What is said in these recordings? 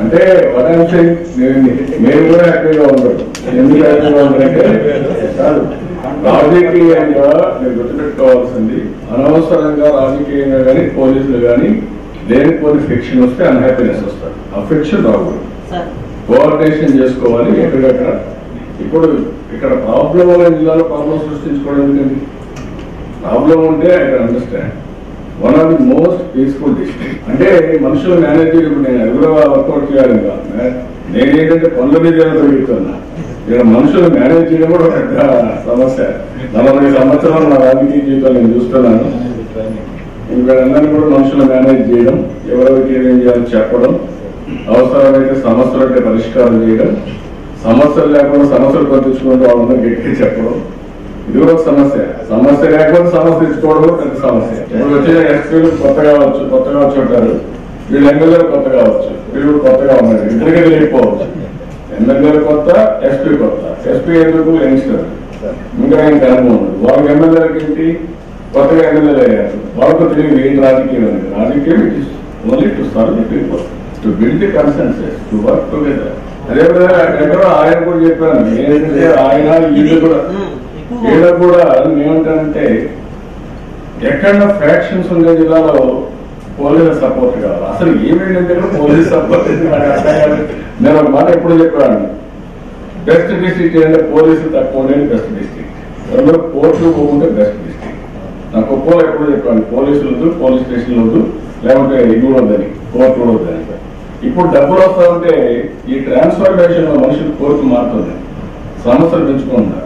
అంటే మేము కూడా హ్యాపీగా ఉంటాం. ఎందుకు హ్యాపీగా ఉంటారంటే రాజకీయంగా మీరు గుర్తుపెట్టుకోవాల్సింది, అనవసరంగా రాజకీయంగా కానీ పోలీసులు కానీ లేనిపోని ఫిక్షన్ వస్తే అన్హ్యాపీనెస్ వస్తారు. ఆ ఫిక్షన్ రాకూడదు, కోఆర్డినేషన్ చేసుకోవాలి ఎక్కడెక్కడ. ఇప్పుడు ఇక్కడ ప్రాబ్లం అనే జిల్లాలో ప్రాబ్లం సృష్టించుకోవడం ఎందుకండి? ప్రాబ్లం ఉంటే I can understand. One of the most peaceful district అంటే మనుషులు మేనేజ్ చేయడం. నేను అది కూడా వర్కౌట్ చేయాలి. నేనేంటంటే పనుల మీద తిరుగుతున్నా. ఇక్కడ మనుషులు మేనేజ్ చేయడం కూడా పెద్ద సమస్య. 40 సంవత్సరాలు నా రాజకీయ జీవితం నేను చూస్తున్నాను. వీళ్ళందరినీ కూడా మనుషులు మేనేజ్ చేయడం, ఎవరెవరికి ఏం చేయాలో చెప్పడం, అవసరమైతే సమస్యలు అంటే పరిష్కారం చేయడం, సమస్యలు లేకుండా సమస్యలు పంపించుకుంటూ వాళ్ళందరూ గట్టిగా చెప్పడం, ఇది కూడా సమస్య. సమస్య లేకపోతే సమస్య తెచ్చుకోవడం కూడా పెద్ద సమస్య. ఇప్పుడు వచ్చిన ఎస్పీలు కొత్తగా వచ్చి ఉంటారు, వీళ్ళు ఎమ్మెల్యేలు కొత్త కావచ్చు, వీళ్ళు కొత్తగా ఉన్నారు, ఇద్దరికే తెలియకపోవచ్చు. ఎమ్మెల్యేలు కొత్త, ఎస్పీ కొత్త. ఎస్పీ ఎందుకు యంగ్స్టర్, ఇంకా ఆయన అనుభవం ఉండదు. వాళ్ళకి ఎమ్మెల్యేలకి ఏంటి, కొత్తగా ఎమ్మెల్యేలు అయ్యారు, వాళ్ళకు తెలియదు ఏంటి రాజకీయం అనేది. రాజకీయం it is only to serve the people, to build the consensus, to work together. అదేవిధంగా ఎక్కడో ఆయన కూడా చెప్పాను, ఏంటంటే ఆయన వీళ్ళు కూడా ఏమంటానంటే ఎక్కడ ఫ్యాక్షన్స్ ఉండే జిల్లాలో పోలీసు సపోర్ట్ కావాలి. అసలు ఏమేంటంటే పోలీసు సపోర్ట్. నేను ఒక మాట ఎప్పుడు చెప్పాను, బెస్ట్ డిస్ట్రిక్ట్ అంటే పోలీసులు తక్కువ ఉండేది బెస్ట్ డిస్ట్రిక్ట్, ఎవరో కోర్టులు పోకుంటే బెస్ట్ డిస్ట్రిక్ట్. నాకు ఒప్పోలు ఎప్పుడు చెప్పాను, పోలీసులు వద్దు, పోలీస్ స్టేషన్లు వద్దు, లేకుంటే ఇది కూడా వద్దని, కోర్టు కూడా వద్దని. ఇప్పుడు డబ్బులు వస్తా ఉంటే ఈ ట్రాన్స్ఫర్మేషన్ లో మనుషులు కోర్టు మారుతుంది, సమస్యలు పెంచుకుంటారు.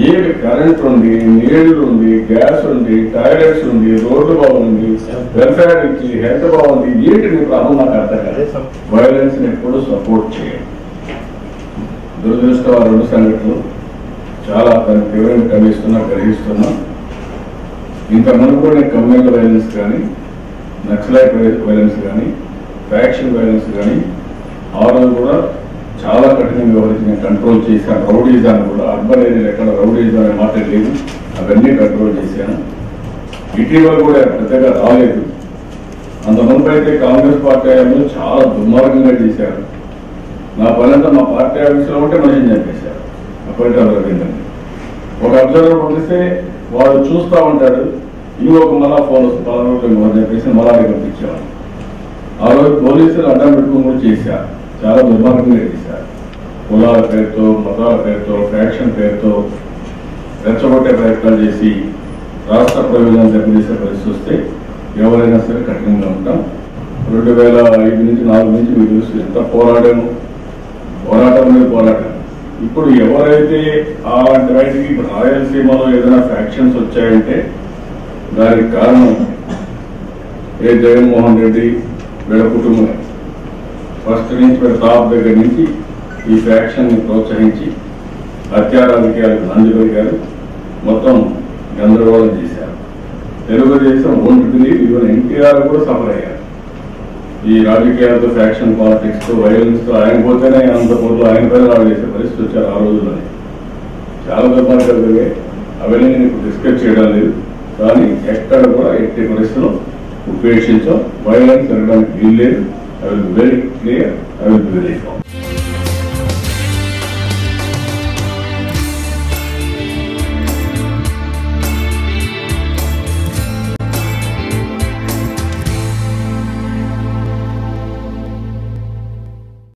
ఏది కరెంట్ ఉంది, నీళ్లు ఉంది, గ్యాస్ ఉంది, టాయిలెట్స్ ఉంది, రోడ్లు బాగుంది, వెల్ఫేర్ ఇచ్చి హెల్త్ బాగుంది, ఏంటి మీ ప్రాబ్లం నాకు అర్థం కాదు. వైలెన్స్ ని ఎప్పుడు సపోర్ట్ చేయాలి. దురదృష్టం 2 సంఘటనలు చాలా తీవ్రంగా గ్రహిస్తున్నా. ఇంతకుముందు కూడా నేను కమ్యూనల్ వైలెన్స్ కానీ, నక్సలైట్ వైలెన్స్ కానీ, ఫ్యాక్షన్ వైలెన్స్ కానీ ఆ రోజు కూడా చాలా కఠినంగా వ్యవహరించి నేను కంట్రోల్ చేశాను. రౌడీజాన్ని కూడా, అర్బన్ ఏరియాలో ఎక్కడ రౌడీజం అనే మాట లేదు, అవన్నీ కంట్రోల్ చేశాను. ఇటీవల కూడా పెద్దగా రాలేదు. అంత ముందు అయితే కాంగ్రెస్ పార్టీ ఆఫీసులో చాలా దుర్మార్గంగా చేశారు. నా పనంతా మా పార్టీ ఆఫీసులో ఉంటే మనిషిని చంపేశారు. అప్పటి రవీంద్రని ఒక అబ్జర్వర్ పంపిస్తే వాడు చూస్తూ ఉంటాడు, ఇంకొక మళ్ళా ఫోన్ వస్తుంది, 10 రోజులు అని చెప్పేసి మళ్ళా పంపించేవాడు. ఆ రోజు పోలీసులు అడ్డం పెట్టుకుని కూడా చేశారు, చాలా దుర్మార్గంగా చేశారు. కులాల పేరుతో, మతాల పేరుతో, ఫ్యాక్షన్ పేరుతో రెచ్చగొట్టే ప్రయత్నాలు చేసి రాష్ట్ర ప్రయోజనాలు దెబ్బతీసే పరిస్థితి వస్తే ఎవరైనా సరే కఠినంగా ఉంటాం. 2005 నుంచి 4 నుంచి మీకు తెలుసు ఎంత పోరాటం మీద పోరాటం. ఇప్పుడు ఎవరైతే అలాంటి వాటికి రాయలసీమలో ఏదైనా ఫ్యాక్షన్స్ వచ్చాయంటే దానికి కారణం జగన్మోహన్ రెడ్డి వీళ్ళ కుటుంబం. ఫస్ట్ నుంచి వీళ్ళ టాప్ దగ్గర నుంచి ఈ ఫ్యాక్షన్ ని ప్రోత్సహించి హత్యా రాజకీయాలకు నందిపరిగారు, మొత్తం గందరగోళం చేశారు. తెలుగుదేశం ఒంటిని ఈవెన్ ఎన్టీఆర్ కూడా సఫర్ అయ్యారు. ఈ రాజకీయాలతో, ఫ్యాక్షన్ పాలిటిక్స్ తో, వైలెన్స్ తో ఆయన పోతేనే అంత పోటీ ఆయన పైన వాళ్ళు చేసే పరిస్థితి వచ్చారు ఆ రోజుల్లోనే. చాలా దుర్మార్గాలు జరిగాయి. అవన్నీ నేను ఇప్పుడు డిస్కస్ చేయడం లేదు. కానీ ఎక్కడ కూడా ఎట్టి పరిస్థితుల్లో ఉపేక్షించాం. వైలెన్స్ జరగడానికి వీల్లేదు. I will be very clear. I will be very firm.